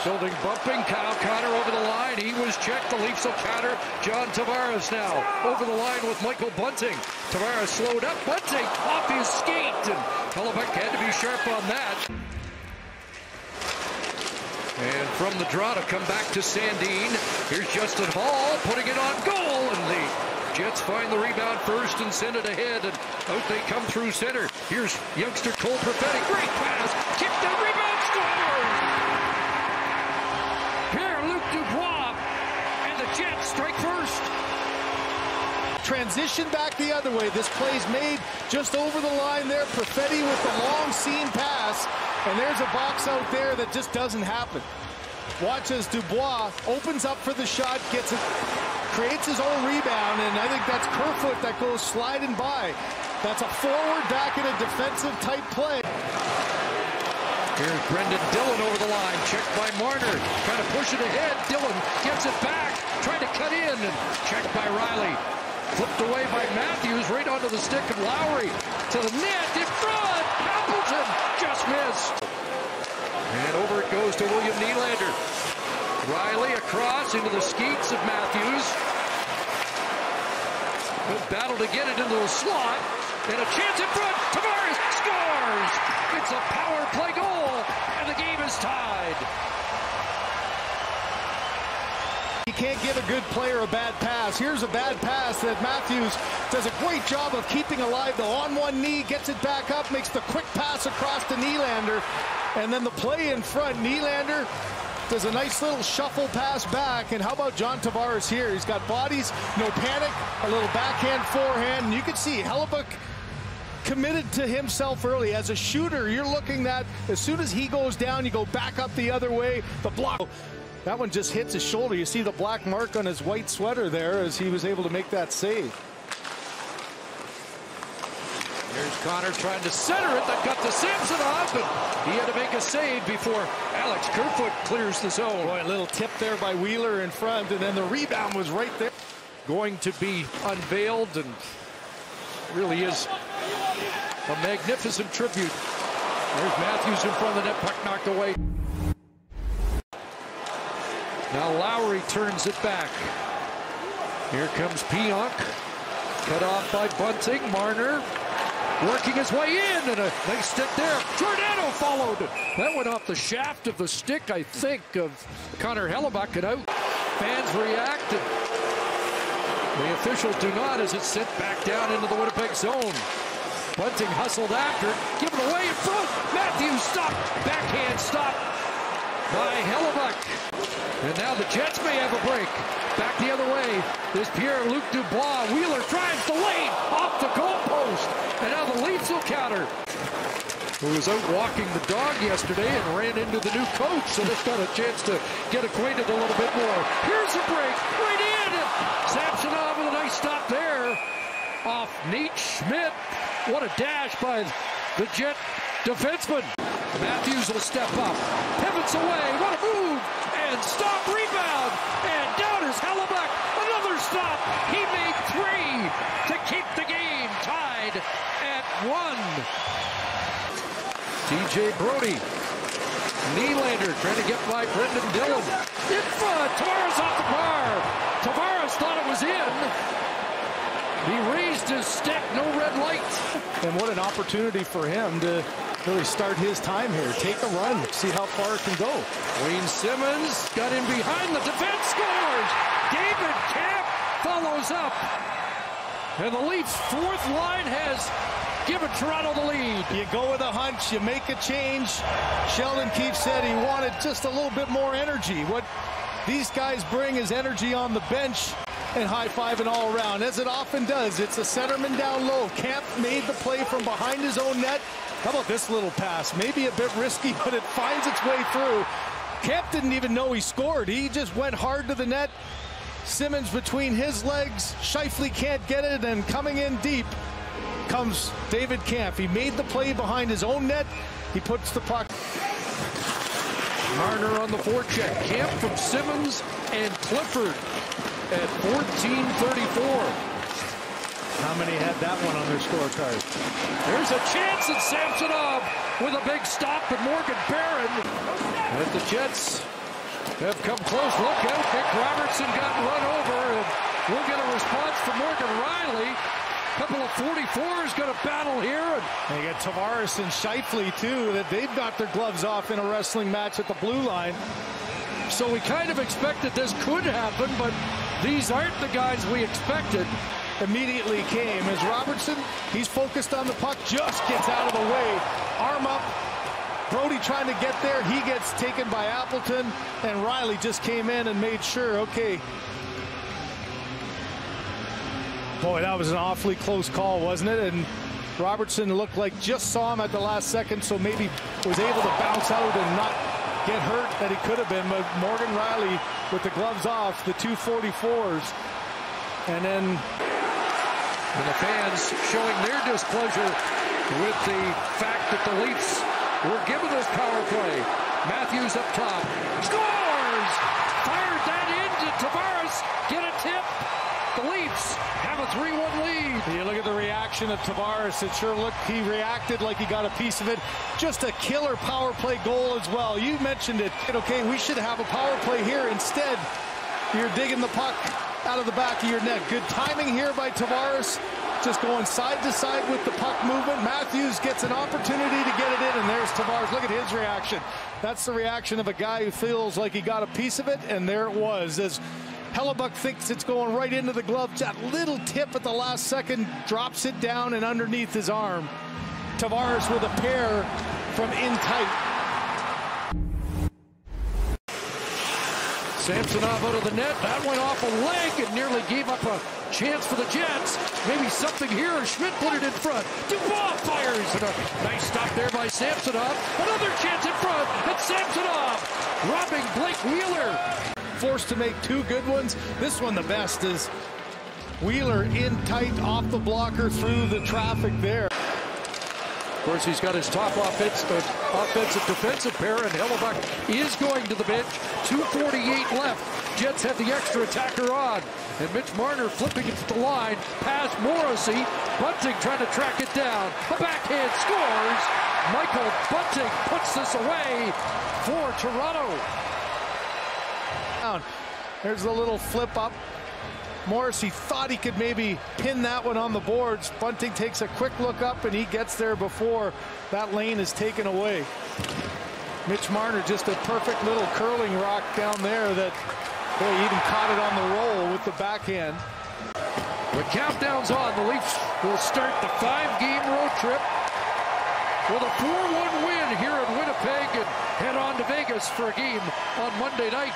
Building, bumping, Kyle Connor over the line. He was checked. The Leafs will counter. John Tavares now over the line with Michael Bunting. Tavares slowed up. Bunting off his skate. And Hellebuyck had to be sharp on that. And from the draw to come back to Sandin. Here's Justin Hall putting it on goal. And the Jets find the rebound first and send it ahead. And out they come through center. Here's youngster Cole Perfetti. Great pass. Kicked and rebound. Scores! Jets strike first. Transition back the other way. This play's made just over the line there. Perfetti with the long seam pass. And there's a box out there that just doesn't happen. Watch as Dubois opens up for the shot, gets it, creates his own rebound, and I think that's Kerfoot that goes sliding by. That's a forward back in a defensive type play. Here's Brendan Dillon over the line, checked by Marner, trying to push it ahead. Dillon gets it back, trying to cut in, and checked by Riley. Flipped away by Matthews, right onto the stick of Lowry. To the net, in front, Appleton just missed. And over it goes to William Nylander. Riley across into the skeets of Matthews. Good battle to get it into the slot. And a chance in front. Tavares scores. It's a power play goal, and the game is tied. You can't give a good player a bad pass. Here's a bad pass that Matthews does a great job of keeping alive. Though on one knee, gets it back up, makes the quick pass across to Nylander, and then the play in front. Nylander does a nice little shuffle pass back. And how about John Tavares here? He's got bodies, no panic, a little backhand, forehand. And you can see Hellebuyck committed to himself early. As a shooter, you're looking at as soon as he goes down, you go back up the other way. The block, that one just hits his shoulder. You see the black mark on his white sweater there as he was able to make that save. Here's Connor trying to center it. That got to Samsonov, but he had to make a save before Alex Kerfoot clears the zone. Boy, a little tip there by Wheeler in front, and then the rebound was right there. Going to be unveiled, and really is a magnificent tribute. There's Matthews in front of the net, puck knocked away. Now Lowry turns it back. Here comes Pionk. Cut off by Bunting. Marner working his way in, and a nice stick there. Giordano followed. That went off the shaft of the stick, I think, of Connor Hellebuyck, and out. Fans reacted. The officials do not, as it's sent back down into the Winnipeg zone. Bunting hustled after, given away in front. Matthews stopped, backhand stop by Hellebuyck. And now the Jets may have a break. Back the other way is Pierre-Luc Dubois. Wheeler drives the lane off the goalpost. And now the Leafs will counter. Who was out walking the dog yesterday and ran into the new coach, so they've got a chance to get acquainted a little bit more. Here's a break, right in. Samsonov with a nice stop there. Off Nate Schmidt. What a dash by the Jet defenseman. Matthews will step up. Pivots away. What a move. And stop, rebound. And down is Hellebuyck. Another stop. He made 3 to keep the game tied at 1. TJ Brody. Nylander trying to get by Brendan Dillon. In front. Tavares off the bar. Tavares thought it was in. He raised his stick, no red light. And what an opportunity for him to really start his time here. Take a run, see how far it can go. Wayne Simmons got in behind the defense, scores. David Kampf follows up. And the Leafs' fourth line has given Toronto the lead. You go with a hunch, you make a change. Sheldon Keefe said he wanted just a little bit more energy. What these guys bring is energy on the bench. And high-fiving all around, as it often does. It's a centerman down low. Camp made the play from behind his own net. How about this little pass? Maybe a bit risky, but it finds its way through. Camp didn't even know he scored. He just went hard to the net. Simmons between his legs. Scheifele can't get it, and coming in deep comes David Kampf. He made the play behind his own net. He puts the puck. Marner on the forecheck. Camp from Simmons and Clifford at 14:34. How many had that one on their scorecard? There's a chance at Samsonov with a big stop, but Morgan Barron. As the Jets have come close. Look out, Nick Robertson got run over, and we'll get a response from Morgan Riley. Couple of 44s going to battle here. And they got Tavares and Scheifele, too, that they've got their gloves off in a wrestling match at the blue line. So we kind of expected this could happen, but these aren't the guys we expected. Immediately came as Robertson, he's focused on the puck, just gets out of the way. Arm up. Brody trying to get there. He gets taken by Appleton, and Riley just came in and made sure, okay. Boy, that was an awfully close call, wasn't it? And Robertson looked like just saw him at the last second, so maybe was able to bounce out and not get hurt that he could have been. But Morgan Riley with the gloves off, the 244s. And then the fans showing their displeasure with the fact that the Leafs were given this power play. Matthews up top. Scores! Fired that into Tavares. Get a tip. The Leafs have a 3-1 lead. You look at the reaction of Tavares. It sure looked, he reacted like he got a piece of it. Just a killer power play goal as well. You mentioned it. Okay, we should have a power play here. Instead, you're digging the puck out of the back of your net. Good timing here by Tavares. Just going side to side with the puck movement. Matthews gets an opportunity to get it in, and there's Tavares. Look at his reaction. That's the reaction of a guy who feels like he got a piece of it, and there it was. As Hellebuck thinks it's going right into the glove. That little tip at the last second drops it down and underneath his arm. Tavares with a pair from in tight. Samsonov out of the net. That went off a leg and nearly gave up a chance for the Jets. Maybe something here. Schmidt put it in front. Dubois fires. And a nice stop there by Samsonov. Another chance in front. And Samsonov robbing Blake Wheeler. Forced to make two good ones. This one the best is Wheeler in tight off the blocker through the traffic there. Of course, he's got his top offensive defensive pair, and Hellebuck is going to the bench. 2:48 left. Jets have the extra attacker on. And Mitch Marner flipping it to the line. Past Morrissey. Bunting trying to track it down. A backhand scores. Michael Bunting puts this away for Toronto. There's a little flip up. Morrissey thought he could maybe pin that one on the boards. Bunting takes a quick look up, and he gets there before that lane is taken away. Mitch Marner, just a perfect little curling rock down there that, boy, he even caught it on the roll with the backhand. The countdown's on. The Leafs will start the 5-game road trip with a 4-1 win here in Winnipeg and head on to Vegas for a game on Monday night.